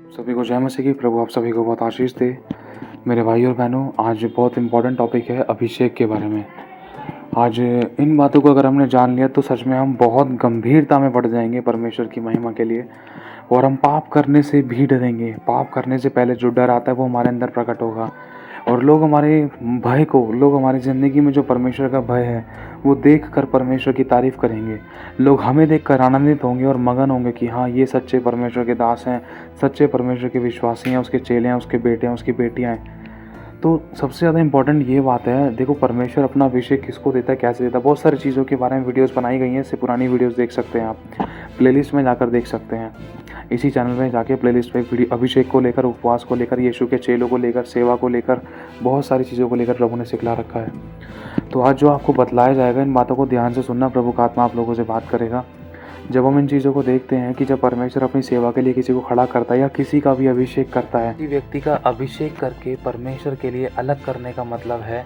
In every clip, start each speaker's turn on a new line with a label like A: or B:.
A: सभी को जय मसीह की। प्रभु आप सभी को बहुत आशीष दे। मेरे भाई और बहनों, आज बहुत इम्पोर्टेंट टॉपिक है अभिषेक के बारे में। आज इन बातों को अगर हमने जान लिया तो सच में हम बहुत गंभीरता में बढ़ जाएंगे परमेश्वर की महिमा के लिए, और हम पाप करने से भी डरेंगे। पाप करने से पहले जो डर आता है वो हमारे अंदर प्रकट होगा, और लोग हमारी ज़िंदगी में जो परमेश्वर का भय है वो देख कर परमेश्वर की तारीफ़ करेंगे। लोग हमें देख कर आनंदित होंगे और मगन होंगे कि हाँ, ये सच्चे परमेश्वर के दास हैं, सच्चे परमेश्वर के विश्वासी हैं, उसके चेले हैं, उसके बेटे हैं, उसकी बेटियाँ हैं। तो सबसे ज़्यादा इम्पोर्टेंट ये बात है, देखो परमेश्वर अपना अभिषेक किसको देता है, कैसे देता है। बहुत सारी चीज़ों के बारे में वीडियोस बनाई गई हैं, इससे पुरानी वीडियोस देख सकते हैं आप, प्लेलिस्ट में जाकर देख सकते हैं। इसी चैनल में जाके प्लेलिस्ट पे वीडियो अभिषेक को लेकर, उपवास को लेकर, यीशु के चेलों को लेकर, सेवा को लेकर, बहुत सारी चीज़ों को लेकर प्रभु ने सिखला रखा है। तो आज जो आपको बतलाया जाएगा, इन बातों को ध्यान से सुनना। प्रभु का आत्मा आप लोगों से बात करेगा। जब हम इन चीज़ों को देखते हैं कि जब परमेश्वर अपनी सेवा के लिए किसी को खड़ा करता है या किसी का भी अभिषेक करता है, किसी व्यक्ति का अभिषेक करके परमेश्वर के लिए अलग करने का मतलब है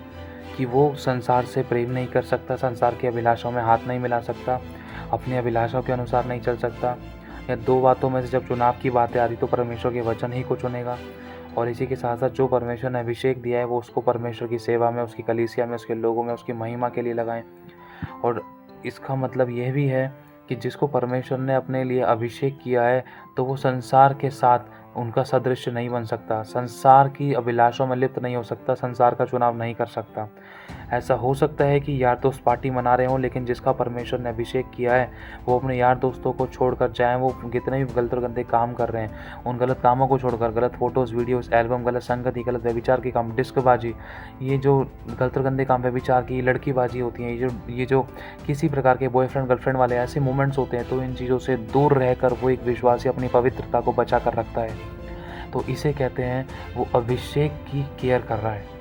A: कि वो संसार से प्रेम नहीं कर सकता, संसार की अभिलाषाओं में हाथ नहीं मिला सकता, अपनी अभिलाषाओं के अनुसार नहीं चल सकता, या दो बातों में से जब चुनाव की बातें आ रही तो परमेश्वर के वचन ही को चुनेगा। और इसी के साथ साथ जो परमेश्वर ने अभिषेक दिया है वो उसको परमेश्वर की सेवा में, उसकी कलीसिया में, उसके लोगों में, उसकी महिमा के लिए लगाएं। और इसका मतलब यह भी है कि जिसको परमेश्वर ने अपने लिए अभिषेक किया है तो वो संसार के साथ उनका सदृश्य नहीं बन सकता, संसार की अभिलाषों में लिप्त नहीं हो सकता, संसार का चुनाव नहीं कर सकता। ऐसा हो सकता है कि यार दोस्त पार्टी मना रहे हों, लेकिन जिसका परमेश्वर ने अभिषेक किया है वो अपने यार दोस्तों को छोड़कर, चाहे वो कितने भी गलत और गंदे काम कर रहे हैं, उन गलत कामों को छोड़कर, गलत फोटोज़, वीडियोस, एल्बम, गलत संगति, गलत व्यभिचार के काम, डिस्कबाजी, ये जो गलत और गंदे काम व्यभिचार की लड़कीबाजी होती हैं, ये जो किसी प्रकार के बॉयफ्रेंड गर्लफ्रेंड वाले ऐसे मोमेंट्स होते हैं, तो इन चीज़ों से दूर रहकर वो एक विश्वासी अपनी पवित्रता को बचा कर रखता है। तो इसे कहते हैं वो अभिषेक की केयर कर रहा है।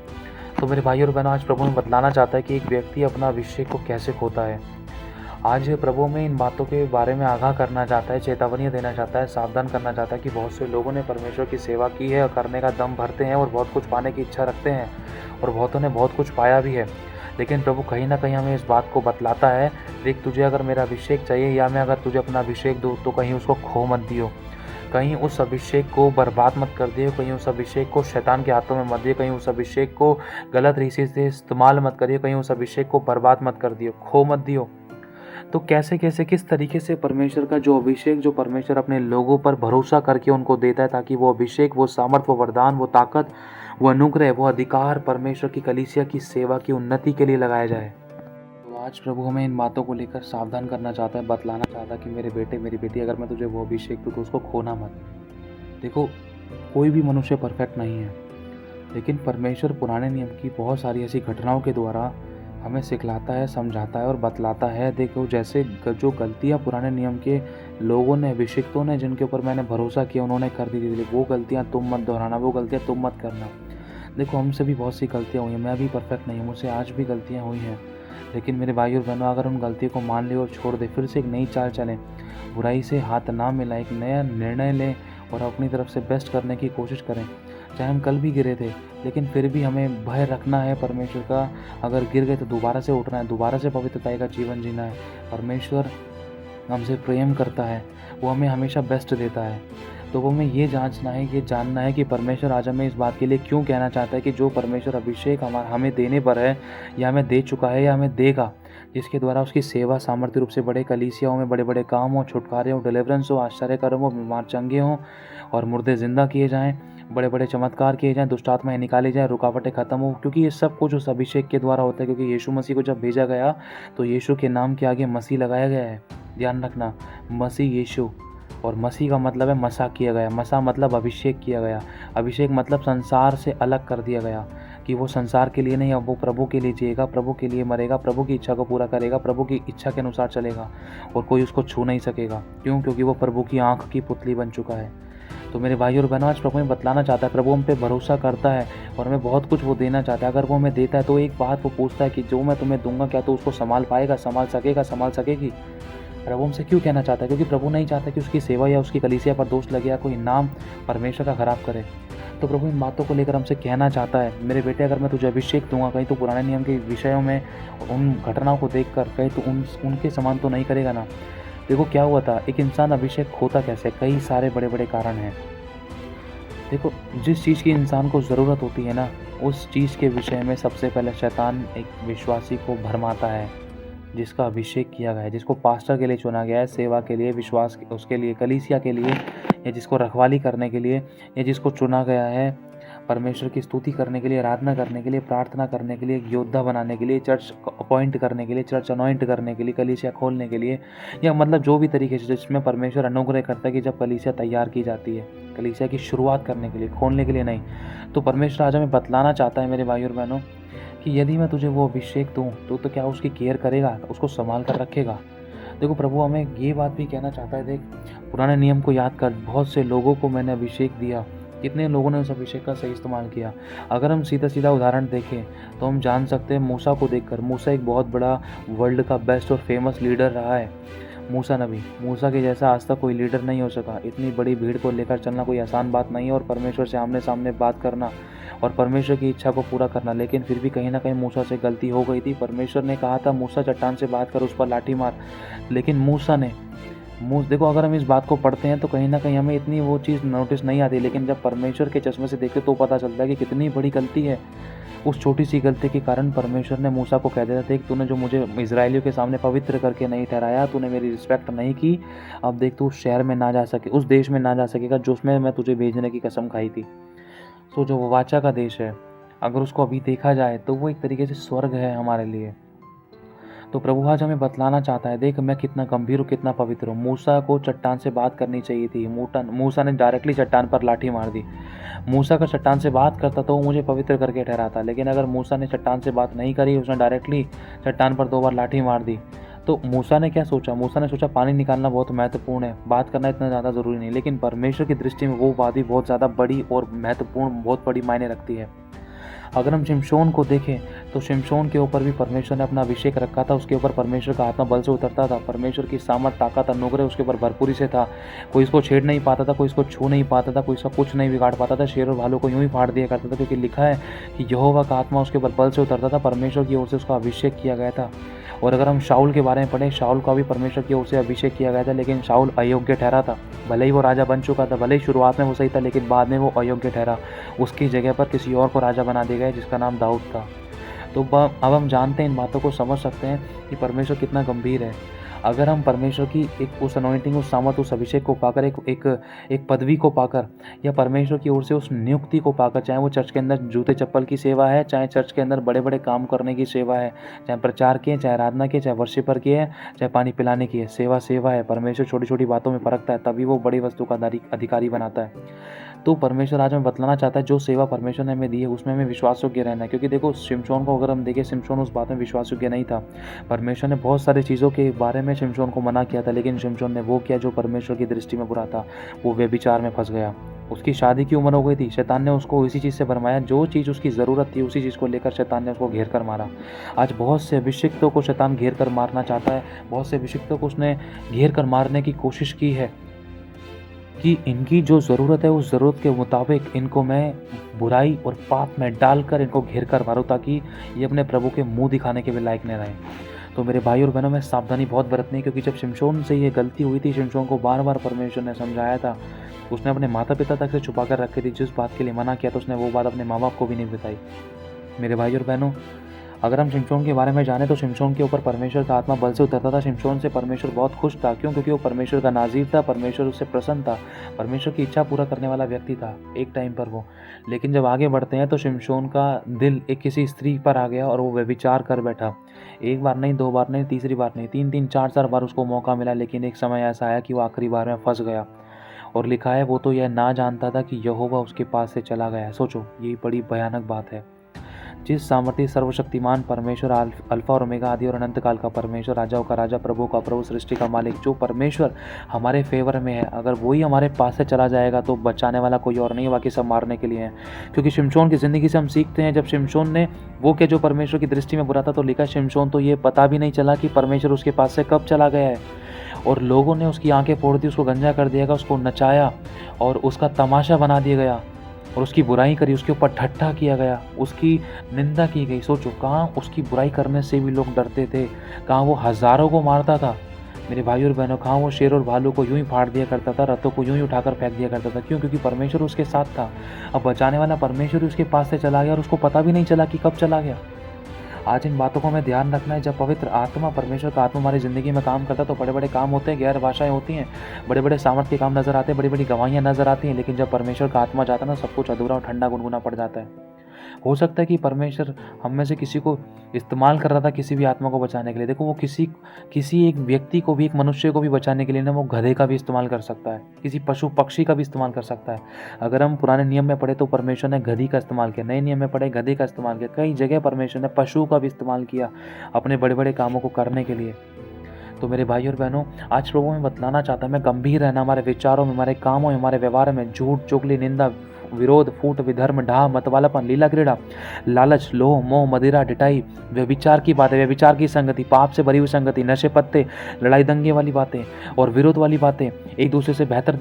A: तो मेरे भाई और बहनों, आज प्रभु में बतलाना चाहता है कि एक व्यक्ति अपना अभिषेक को कैसे खोता है। आज प्रभु में इन बातों के बारे में आगाह करना चाहता है, चेतावनी देना चाहता है, सावधान करना चाहता है कि बहुत से लोगों ने परमेश्वर की सेवा की है और करने का दम भरते हैं और बहुत कुछ पाने की इच्छा रखते हैं, और बहुतों ने बहुत कुछ पाया भी है। लेकिन प्रभु कहीं ना कहीं हमें इस बात को बतलाता है, देख तुझे अगर मेरा अभिषेक चाहिए या मैं अगर तुझे अपना अभिषेक दूँ तो कहीं उसको खो मत दियो, कहीं उस अभिषेक को बर्बाद मत कर दियो, कहीं उस अभिषेक को शैतान के हाथों में मत दियो, कहीं उस अभिषेक को गलत रीति से इस्तेमाल मत करिए, कहीं उस अभिषेक को बर्बाद मत कर दियो, खो मत दियो। तो कैसे कैसे किस तरीके से परमेश्वर का जो अभिषेक, जो परमेश्वर अपने लोगों पर भरोसा करके उनको देता है, ताकि वो अभिषेक, वो सामर्थ, वो वरदान, वो ताकत, वो अनुग्रह, वो अधिकार परमेश्वर की कलीसिया की सेवा की उन्नति के लिए लगाया जाए। तो आज प्रभु हमें इन बातों को लेकर सावधान करना चाहता है, बतलाना चाहता है कि मेरे बेटे, मेरी बेटी, अगर मैं तुझे वो अभिषेक दूँ तो उसको खोना मत। देखो, कोई भी मनुष्य परफेक्ट नहीं है, लेकिन परमेश्वर पुराने नियम की बहुत सारी ऐसी घटनाओं के द्वारा हमें सिखलाता है, समझाता है और बतलाता है। देखो, जैसे जो गलतियाँ पुराने नियम के लोगों ने, अभिषिक्तों ने, जिनके ऊपर मैंने भरोसा किया, उन्होंने कर दी थी, वो गलतियाँ तुम मत दोहराना, वो गलतियाँ तुम मत करना। देखो, हमसे भी बहुत सी गलतियाँ हुई हैं, मैं भी परफेक्ट नहीं हूँ, मुझसे आज भी गलतियाँ हुई हैं। लेकिन मेरे भाई और बहनों, अगर उन गलतियों को मान ले और छोड़ दे, फिर से एक नई चाल चलें, बुराई से हाथ ना मिलाएं, एक नया निर्णय लें और अपनी तरफ से बेस्ट करने की कोशिश करें। चाहे हम कल भी गिरे थे, लेकिन फिर भी हमें भय रखना है परमेश्वर का। अगर गिर गए तो दोबारा से उठना है, दोबारा से पवित्रता का जीवन जीना है। परमेश्वर हमसे प्रेम करता है, वो हमें हमेशा बेस्ट देता है। तो वो हमें ये जांचना है, ये जानना है कि परमेश्वर आज हमें इस बात के लिए क्यों कहना चाहता है कि जो परमेश्वर अभिषेक हमें देने पर है, या हमें दे चुका है, या हमें देगा, जिसके द्वारा उसकी सेवा सामर्थ्य रूप से बड़े कलीसियाओं में बड़े बड़े काम हो, छुटकारे हो, डिलीवरेंस हो, आश्चर्य कर्म हो, बीमार चंगे हों और मुर्दे जिंदा किए जाएं, बड़े बड़े चमत्कार किए जाएं, दुष्ट आत्माएं निकाली जाएं, रुकावटें खत्म हो, क्योंकि ये सब कुछ उस अभिषेक के द्वारा होता है। क्योंकि यीशु मसीह को जब भेजा गया तो यीशु के नाम के आगे मसीह लगाया गया है। ध्यान रखना, मसीह यीशु, और मसीह का मतलब है मसा किया गया, मसा मतलब अभिषेक किया गया, अभिषेक मतलब संसार से अलग कर दिया गया, कि वो संसार के लिए नहीं, अब वो प्रभु के लिए जिएगा, प्रभु के लिए मरेगा, प्रभु की इच्छा को पूरा करेगा, प्रभु की इच्छा के अनुसार चलेगा, और कोई उसको छू नहीं सकेगा। क्यों? क्योंकि वो प्रभु की आंख की पुतली बन चुका है। तो मेरे भाई और बहनों, आज प्रभु हमें बतलाना चाहता है, प्रभु हम पे भरोसा करता है और हमें बहुत कुछ वो देना चाहता है। अगर वो हमें देता है तो एक बात वो पूछता है कि जो मैं तुम्हें दूंगा क्या तो उसको संभाल पाएगा, संभाल सकेगा, संभाल सकेगी। प्रभु हमसे क्यों कहना चाहता है? क्योंकि प्रभु नहीं चाहता कि उसकी सेवा या उसकी कलीसिया पर दोष लगे या कोई नाम परमेश्वर का खराब करे। तो प्रभु इन बातों को लेकर हमसे कहना चाहता है, मेरे बेटे, अगर मैं तुझे अभिषेक दूंगा, कहीं तो पुराने नियम के विषयों में उन घटनाओं को देखकर कहीं तो उनके समान तो नहीं करेगा ना। देखो क्या हुआ था, एक इंसान अभिषेक खोता कैसे, कई सारे बड़े बड़े कारण हैं। देखो, जिस चीज़ की इंसान को ज़रूरत होती है ना, उस चीज़ के विषय में सबसे पहले शैतान एक विश्वासी को भरमाता है, जिसका अभिषेक किया गया है, जिसको पास्टर के लिए चुना गया है, सेवा के लिए, विश्वास उसके लिए, कलीसिया के लिए, या जिसको रखवाली करने के लिए, या जिसको चुना गया है परमेश्वर की स्तुति करने के लिए, आराधना करने के लिए, प्रार्थना करने के लिए, एक योद्धा बनाने के लिए, चर्च अपॉइंट करने के लिए, चर्च अनॉइंट करने के लिए, कलीसिया खोलने के लिए, या मतलब जो भी तरीके से जिसमें परमेश्वर अनुग्रह करता है कि जब कलीसिया तैयार की जाती है, कलीसिया की शुरुआत करने के लिए, खोलने के लिए नहीं। तो परमेश्वर आज हमें बतलाना चाहता है मेरे भाई और बहनों कि यदि मैं तुझे वो अभिषेक दूँ तो क्या उसकी केयर करेगा, उसको संभाल कर रखेगा। देखो, प्रभु हमें ये बात भी कहना चाहता है, देख पुराने नियम को याद कर, बहुत से लोगों को मैंने अभिषेक दिया, कितने लोगों ने उस अभिषेक का सही इस्तेमाल किया। अगर हम सीधा सीधा उदाहरण देखें तो हम जान सकते हैं मूसा को देखकर, मूसा एक बहुत बड़ा वर्ल्ड का बेस्ट और फेमस लीडर रहा है। मूसा नबी, मूसा के जैसा आज तक कोई लीडर नहीं हो सका। इतनी बड़ी भीड़ को लेकर चलना कोई आसान बात नहीं है, और परमेश्वर से आमने सामने बात करना और परमेश्वर की इच्छा को पूरा करना। लेकिन फिर भी कहीं ना कहीं मूसा से गलती हो गई थी। परमेश्वर ने कहा था मूसा चट्टान से बात कर, उस पर लाठी मार, लेकिन मूसा ने देखो, अगर हम इस बात को पढ़ते हैं तो कहीं ना कहीं हमें इतनी वो चीज़ नोटिस नहीं आती, लेकिन जब परमेश्वर के चश्मे से देखते तो पता चलता है कि कितनी बड़ी गलती है। उस छोटी सी गलती के कारण परमेश्वर ने मूसा को कह दिया था, देख तूने जो मुझे इजराइलियों के सामने पवित्र करके नहीं ठहराया, तूने मेरी रिस्पेक्ट नहीं की, अब देख तू उस शहर में ना जा सके, उस देश में ना जा सकेगा जिसमें मैं तुझे भेजने की कसम खाई थी। सो जो वो वाचा का देश है, अगर उसको अभी देखा जाए तो वो एक तरीके से स्वर्ग है हमारे लिए। तो प्रभु आज हमें बतलाना चाहता है, देख मैं कितना गंभीर हूँ, कितना पवित्र हूँ। मूसा को चट्टान से बात करनी चाहिए थी, मूसा ने डायरेक्टली चट्टान पर लाठी मार दी। मूसा का चट्टान से बात करता तो वो मुझे पवित्र करके ठहराता, लेकिन अगर मूसा ने चट्टान से बात नहीं करी, उसने डायरेक्टली चट्टान पर 2 बार लाठी मार दी, तो मूसा ने क्या सोचा? मूसा ने सोचा पानी निकालना बहुत महत्वपूर्ण है, बात करना इतना ज़्यादा ज़रूरी नहीं। लेकिन परमेश्वर की दृष्टि में वो बात भी बहुत ज़्यादा बड़ी और महत्वपूर्ण, बहुत बड़ी मायने रखती है। अगर हम शिमशोन को देखें तो शिमशोन के ऊपर भी परमेश्वर ने अपना अभिषेक रखा था, उसके ऊपर परमेश्वर का आत्मा बल से उतरता था, परमेश्वर की सामर्थ, ताकत, अनुग्रह उसके ऊपर भरपूरी से था। कोई इसको छेड़ नहीं पाता था, कोई इसको छू नहीं पाता था, कोई इसका कुछ नहीं बिगाड़ पाता था। शेर और भालू को यूं ही फाड़ दिया करता था, क्योंकि लिखा है कि यहोवा का आत्मा उसके ऊपर बल से उतरता था, परमेश्वर की ओर से उसका अभिषेक किया गया था। और अगर हम शाऊल के बारे में पढ़ें, शाऊल का भी परमेश्वर की ओर से अभिषेक किया गया था, लेकिन शाऊल अयोग्य ठहरा था। भले ही वो राजा बन चुका था, भले ही शुरुआत में वो सही था, लेकिन बाद में वो अयोग्य ठहरा। उसकी जगह पर किसी और को राजा बना दिया गया जिसका नाम दाऊद था। तो अब हम जानते हैं, इन बातों को समझ सकते हैं कि परमेश्वर कितना गंभीर है। अगर हम परमेश्वर की एक उस अनॉइंटिंग, उस सामर्थ, उस अभिषेक को पाकर, एक पदवी को पाकर, या परमेश्वर की ओर से उस नियुक्ति को पाकर, चाहे वो चर्च के अंदर जूते चप्पल की सेवा है, चाहे चर्च के अंदर बड़े बड़े काम करने की सेवा है, चाहे प्रचार की है, चाहे आराधना की है, चाहे वर्शिपर की है, चाहे पानी पिलाने की है, सेवा है। परमेश्वर छोटी छोटी बातों में परखता है, तभी वो बड़ी वस्तु का अधिकारी बनाता है। तो परमेश्वर आज हमें बतलाना चाहता है, जो सेवा परमेश्वर ने हमें दी है उसमें हमें विश्वास योग्य रहना है। क्योंकि देखो, शिमशोन को अगर हम देखें, शिमशोन उस बात में विश्वास योग्य नहीं था। परमेश्वर ने बहुत सारी चीज़ों के बारे में शिमशोन को मना किया था, लेकिन शिमशोन ने वो किया जो परमेश्वर की दृष्टि में बुरा था। वो व्यभिचार में फंस गया। उसकी शादी की उम्र हो गई थी, शैतान ने उसको इसी चीज़ से भरमाया, जो चीज़ उसकी ज़रूरत थी उसी चीज़ को लेकर शैतान ने उसको घेर कर मारा। आज बहुत से अभिषिक्तों को शैतान घेर कर मारना चाहता है, बहुत से अभिषिक्तों को उसने घेर कर मारने की कोशिश की है कि इनकी जो ज़रूरत है उस ज़रूरत के मुताबिक इनको मैं बुराई और पाप में डालकर इनको घेर कर मारूँ, ताकि ये अपने प्रभु के मुंह दिखाने के भी लायक न रहें। तो मेरे भाई और बहनों में सावधानी बहुत बरतनी, क्योंकि जब शिमशोन से ये गलती हुई थी, शिमशोन को बार बार परमेश्वर ने समझाया था। उसने अपने माता पिता तक से छुपा कर रखी थी, जिस बात के लिए मना किया था उसने वो बात अपने माँ बाप को भी नहीं बताई। मेरे भाई और बहनों, अगर हम शिमशोन के बारे में जाने तो शिमशोन के ऊपर परमेश्वर का आत्मा बल से उतरता था। शिमशोन से परमेश्वर बहुत खुश था। क्यों? क्योंकि वो परमेश्वर का नाज़ीर था, परमेश्वर उससे प्रसन्न था, परमेश्वर की इच्छा पूरा करने वाला व्यक्ति था एक टाइम पर वो। लेकिन जब आगे बढ़ते हैं तो शिमशोन का दिल एक किसी स्त्री पर आ गया और वो व्यभिचार कर बैठा। एक बार नहीं, 2 बार नहीं, तीसरी बार नहीं, 3-3, 4-4 बार उसको मौका मिला, लेकिन एक समय ऐसा आया कि वो आखिरी बार में फंस गया। और लिखा है, वो तो यह ना जानता था कि यहोवा उसके पास से चला गया। सोचो, ये बड़ी भयानक बात है। जिस सामर्थ्य, सर्वशक्तिमान परमेश्वर, अल्फा और ओमेगा, आदि और अनंत काल का परमेश्वर, राजाओं का राजा, प्रभु का प्रभु, सृष्टि का मालिक, जो परमेश्वर हमारे फेवर में है, अगर वही हमारे पास से चला जाएगा तो बचाने वाला कोई और नहीं, बाकी सब मारने के लिए है। क्योंकि शिमशोन की ज़िंदगी से हम सीखते हैं, जब शिमशोन ने वो किया जो परमेश्वर की दृष्टि में बुरा था, तो लिखा शिमशोन तो ये पता भी नहीं चला कि परमेश्वर उसके पास से कब चला गया है। और लोगों ने उसकी आंखें फोड़ दी, उसको गंजा कर दिया गया, उसको नचाया और उसका तमाशा बना दिया गया, और उसकी बुराई करी, उसके ऊपर ठट्ठा किया गया, उसकी निंदा की गई। सोचो, कहाँ उसकी बुराई करने से भी लोग डरते थे, कहाँ वो हज़ारों को मारता था, मेरे भाई और बहनों, कहाँ वो शेर और भालू को यूं ही फाड़ दिया करता था, रथों को यूं ही उठाकर फेंक दिया करता था। क्यों? क्योंकि परमेश्वर उसके साथ था। अब बचाने वाला परमेश्वर उसके पास से चला गया और उसको पता भी नहीं चला कि कब चला गया। आज इन बातों को हमें ध्यान रखना है। जब पवित्र आत्मा, परमेश्वर का आत्मा हमारी ज़िंदगी में काम करता है तो बड़े बड़े काम होते हैं, गैर भाषाएं होती हैं, बड़े बड़े सामर्थ के काम नजर आते हैं, बड़ी बड़ी गवाहियाँ नजर आती हैं। लेकिन जब परमेश्वर का आत्मा जाता है ना, सब कुछ अधूरा और ठंडा गुनगुना पड़ जाता है। हो सकता है कि परमेश्वर हम में से किसी को इस्तेमाल कर रहा था किसी भी आत्मा को बचाने के लिए। देखो, वो किसी एक व्यक्ति को भी, एक मनुष्य को भी बचाने के लिए ना, वो गधे का भी इस्तेमाल कर सकता है, किसी पशु पक्षी का भी इस्तेमाल कर सकता है। अगर हम पुराने नियम में पढ़े तो परमेश्वर ने गधी का इस्तेमाल किया, नए नियम में पढ़े गधे का इस्तेमाल किया, कई जगह परमेश्वर ने पशु का भी इस्तेमाल किया अपने बड़े बड़े कामों को करने के लिए। तो मेरे भाई और बहनों, आज प्रभु में बतलाना चाहता है, मैं गंभीर रहना, हमारे विचारों में, हमारे कामों में, हमारे व्यवहार में झूठ, चुगली, निंदा, विरोध, फूट, विधर्म, ढाह, मतवालापन, लीला क्रीड़ा, लालच, लोभ, मोह, मदिरा, ढिठाई, व्यभिचार की बातें, व्यभिचार की संगति, पाप से भरी हुई संगति, नशे पत्ते, लड़ाई दंगे वाली बातें और विरोध वाली बातें, एक दूसरे से बेहतर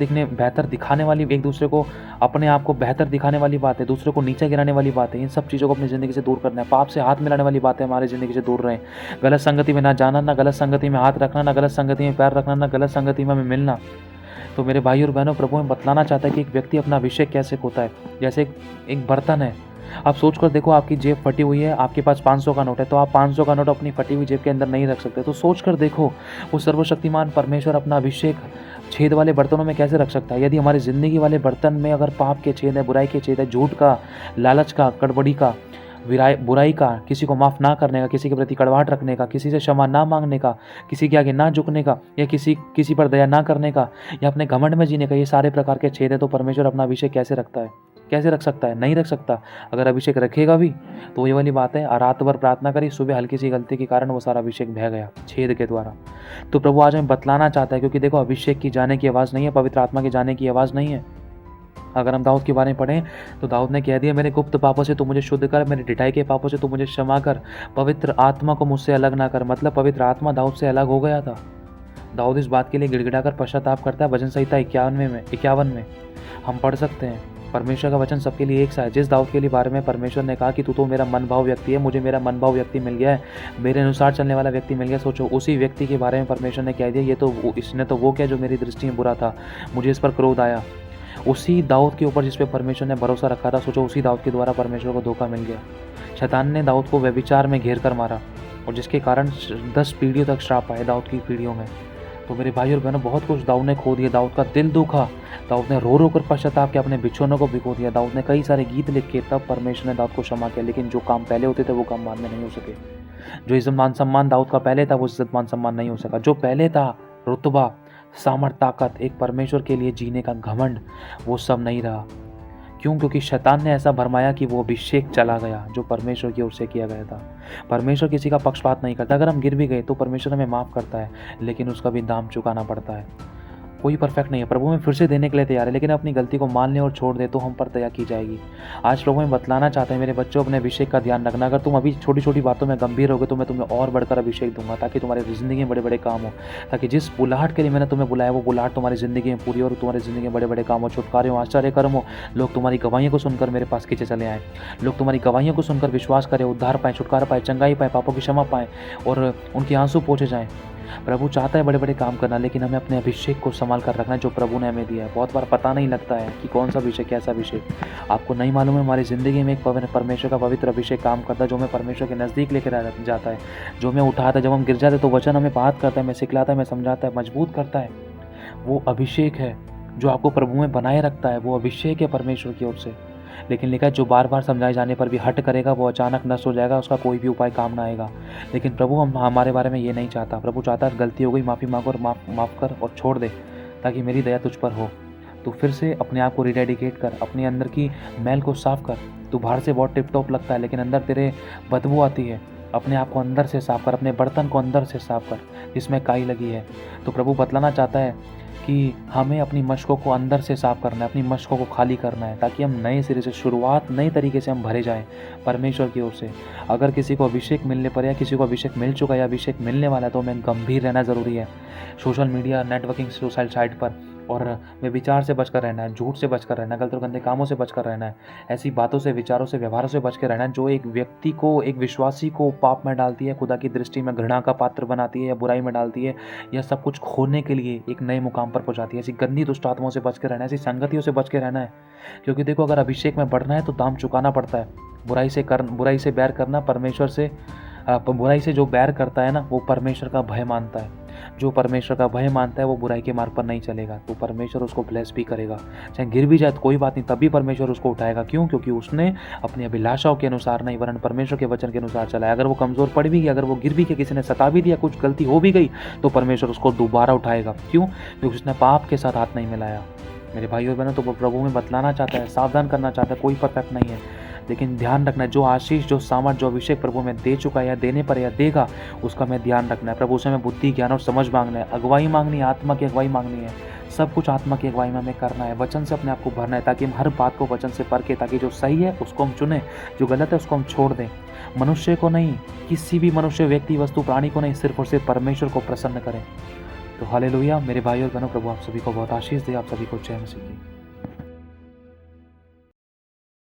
A: दिखाने वाली, एक दूसरे को, अपने आप को बेहतर दिखाने वाली बातें, दूसरे को नीचे गिराने वाली बातें, इन सब चीज़ों को अपनी ज़िंदगी से दूर करना है। पाप से हाथ मिलाने वाली बातें हमारी ज़िंदगी से दूर रहें। गलत संगति में ना जाना, ना गलत संगति में हाथ रखना, ना गलत संगति में पैर रखना, ना गलत संगति में मिलना। तो मेरे भाई और बहनों, प्रभु में बतलाना चाहता है कि एक व्यक्ति अपना अभिषेक कैसे होता है। जैसे एक बर्तन है, आप सोच कर देखो, आपकी जेब फटी हुई है, आपके पास 500 का नोट है, तो आप 500 का नोट अपनी फटी हुई जेब के अंदर नहीं रख सकते। तो सोच कर देखो, वो सर्वशक्तिमान परमेश्वर अपना अभिषेक छेद वाले बर्तनों में कैसे रख सकता है। यदि हमारी ज़िंदगी वाले बर्तन में अगर पाप के छेद है, बुराई के छेद है, झूठ का, लालच का, गड़बड़ी का, बुराई का, किसी को माफ़ ना करने का, किसी के प्रति कड़वाहट रखने का, किसी से क्षमा ना मांगने का, किसी के आगे ना झुकने का, या किसी पर दया ना करने का, या अपने घमंड में जीने का, ये सारे प्रकार के छेद है, तो परमेश्वर अपना अभिषेक कैसे रखता है? कैसे रख सकता है? नहीं रख सकता। अगर अभिषेक रखेगा भी तो ये वाली बात है, रात भर प्रार्थना करी, सुबह हल्की सी गलती के कारण वो सारा अभिषेक बह गया छेद के द्वारा। तो प्रभु आज हमें बतलाना चाहता है, क्योंकि देखो, अभिषेक की जाने की आवाज़ नहीं है, पवित्र आत्मा की जाने की आवाज़ नहीं है। अगर हम दाऊद के बारे में पढ़ें तो दाऊद ने कह दिया, मेरे गुप्त पापों से तू मुझे शुद्ध कर, मेरे ढिठाई के पापों से तू मुझे क्षमा कर, पवित्र आत्मा को मुझसे अलग ना कर। मतलब पवित्र आत्मा दाऊद से अलग हो गया था। दाऊद इस बात के लिए गिड़गिड़ाकर पश्चाताप करता है। भजन संहिता 51 में हम पढ़ सकते हैं, परमेश्वर का वचन सबके लिए एक सा है। जिस दाऊद के लिए बारे में परमेश्वर ने कहा कि तू तो मेरा मन भाव व्यक्ति है, मुझे मेरा मन भाव व्यक्ति मिल गया है, मेरे अनुसार चलने वाला व्यक्ति मिल गया। सोचो, उसी व्यक्ति के बारे में परमेश्वर ने कह दिया, ये तो इसने तो वो किया जो मेरी दृष्टि में बुरा था, मुझे इस पर क्रोध आया। उसी दाऊद के ऊपर जिस पे परमेश्वर ने भरोसा रखा था, सोचो, उसी दाऊद के द्वारा परमेश्वर को धोखा मिल गया। शैतान ने दाऊद को व्यभिचार में घेर कर मारा, और जिसके कारण 10 पीढ़ियों तक श्राप आए दाऊद की पीढ़ियों में। तो मेरे भाई और बहनों, बहुत कुछ दाऊद ने खो दिया। दाऊद का दिल दुखा, दाऊद ने रो रो कर पश्चाताप के अपने बिछोनों को भिगो दिया। दाऊद ने कई सारे गीत लिखे, तब परमेश्वर ने दाऊद को क्षमा किया। लेकिन जो काम पहले होते थे वो काम बाद में नहीं हो सके। जो इज्जत मान सम्मान दाऊद का पहले था, वो इज्जत मान सम्मान नहीं हो सका। जो पहले था, रुतबा, सामर्थ, ताकत, एक परमेश्वर के लिए जीने का घमंड, वो सब नहीं रहा। क्यों? क्योंकि शैतान ने ऐसा भरमाया कि वो अभिषेक चला गया जो परमेश्वर की ओर से किया गया था। परमेश्वर किसी का पक्षपात नहीं करता। अगर हम गिर भी गए तो परमेश्वर हमें माफ़ करता है, लेकिन उसका भी दाम चुकाना पड़ता है। कोई परफेक्ट नहीं है। प्रभु में फिर से देने के लिए तैयार है, लेकिन अपनी गलती को मान ले और छोड़ दे तो हम पर दया की जाएगी। आज प्रभु में बतलाना चाहते हैं, मेरे बच्चों, अपने अभिषेक का ध्यान रखना। अगर तुम अभी छोटी छोटी बातों में गंभीर होगे तो मैं तुम्हें और बढ़कर अभिषेक दूंगा, ताकि तुम्हारी ज़िंदगी में बड़े बड़े काम हो, ताकि जिस बुलाहट के लिए मैंने तुम्हें बुलाया वो बुलाहट तुम्हारी ज़िंदगी में पूरी और तुम्हारी ज़िंदगी में बड़े बड़े काम हो, छुटकारे हो, आश्चर्य कर्म हो। लोग तुम्हारी गवाहियों को सुनकर मेरे पास खींचे चले आए। लोग तुम्हारी गवाहियों को सुनकर विश्वास करें, उद्धार पाएँ, छुटकारा पाएँ, चंगाई पाएँ, पापों की क्षमा पाएँ और उनके आंसू पोंछे जाएँ। प्रभु चाहता है बड़े बड़े काम करना, लेकिन हमें अपने अभिषेक को संभाल कर रखना है जो प्रभु ने हमें दिया है। बहुत बार पता नहीं लगता है कि कौन सा अभिषेक, कैसा अभिषेक। आपको नहीं मालूम है, हमारी ज़िंदगी में एक परमेश्वर का पवित्र अभिषेक काम करता है, जो हमें परमेश्वर के नज़दीक लेकर जाता है, जो हमें उठाता है। जब हम गिर जाते हैं तो वचन हमें बात करता है, हमें सिखलाता है, हमें समझाता है, मजबूत करता है। वो अभिषेक है जो आपको प्रभु में बनाए रखता है। वो अभिषेक है परमेश्वर की ओर से। लेकिन लिखा है, जो बार बार समझाए जाने पर भी हट करेगा वो अचानक नष्ट हो जाएगा, उसका कोई भी उपाय काम ना आएगा। लेकिन प्रभु हमारे बारे में ये नहीं चाहता। प्रभु चाहता है गलती हो गई, माफ़ी मांग और माफ़ कर और छोड़ दे, ताकि मेरी दया तुझ पर हो। तो फिर से अपने आप को रिडेडिकेट कर, अपने अंदर की मैल को साफ कर। तू बाहर से बहुत टिप टॉप लगता है, लेकिन अंदर तेरे बदबू आती है। अपने आप को अंदर से साफ कर, अपने बर्तन को अंदर से साफ कर जिसमें काई लगी है। तो प्रभु बतलाना चाहता है कि हमें अपनी मशकों को अंदर से साफ करना है, अपनी मशकों को खाली करना है, ताकि हम नए सिरे से शुरुआत, नए तरीके से हम भरे जाएं परमेश्वर की ओर से। अगर किसी को अभिषेक मिलने पर, या किसी को अभिषेक मिल चुका है या अभिषेक मिलने वाला है, तो हमें गंभीर रहना ज़रूरी है। सोशल मीडिया, नेटवर्किंग साइट पर और व्यभिचार से बचकर रहना है, झूठ से बचकर रहना है, गलत और गंदे कामों से बचकर रहना है, ऐसी बातों से, विचारों से, व्यवहारों से बच के रहना है जो एक व्यक्ति को, एक विश्वासी को पाप में डालती है, खुदा की दृष्टि में घृणा का पात्र बनाती है या बुराई में डालती है, या सब कुछ खोने के लिए एक नए मुकाम पर पहुंचाती है। ऐसी गंदी दुष्ट आत्माओं से बच के रहना है, ऐसी संगतियों से बच के रहना है। क्योंकि देखो, अगर अभिषेक में बढ़ना है तो दाम चुकाना पड़ता है। बुराई से बैर करना, परमेश्वर से बुराई से जो बैर करता है ना, वो परमेश्वर का भय मानता है। जो परमेश्वर का भय मानता है वो बुराई के मार्ग पर नहीं चलेगा, तो परमेश्वर उसको ब्लेस भी करेगा। चाहे गिर भी जाए तो कोई बात नहीं, तभी परमेश्वर उसको उठाएगा। क्यों? क्योंकि उसने अपनी अभिलाषाओं के अनुसार नहीं, वरन परमेश्वर के वचन के अनुसार चला है। अगर वो कमज़ोर पड़ भी गया, अगर वो गिर भी गया, किसी ने सता भी दिया, कुछ गलती हो भी गई, तो परमेश्वर उसको दोबारा उठाएगा। क्यों? क्योंकि उसने पाप के साथ हाथ नहीं मिलाया। मेरे भाई और बहनों, तो वो प्रभु में बतलाना चाहता है, सावधान करना चाहता है। कोई परफेक्ट नहीं है, लेकिन ध्यान रखना है, जो आशीष, जो सामर्थ, जो अभिषेक प्रभु में दे चुका है या देने पर या देगा, उसका मैं ध्यान रखना है। प्रभु से हमें बुद्धि, ज्ञान और समझ मांगना है, अगुवाई मांगनी है, आत्मा की अगुवाई मांगनी है। सब कुछ आत्मा की अगुवाई में हमें करना है, वचन से अपने आप को भरना है, ताकि हम हर बात को वचन से परखें, ताकि जो सही है उसको हम चुनें, जो गलत है उसको हम छोड़ दें। मनुष्य को नहीं, किसी भी मनुष्य, व्यक्ति, वस्तु, प्राणी को नहीं, सिर्फ और सिर्फ परमेश्वर को प्रसन्न करें। तो हालेलुया मेरे भाई और बहनों, प्रभु आप सभी को बहुत आशीष दे, आप सभी को जय मसीह की।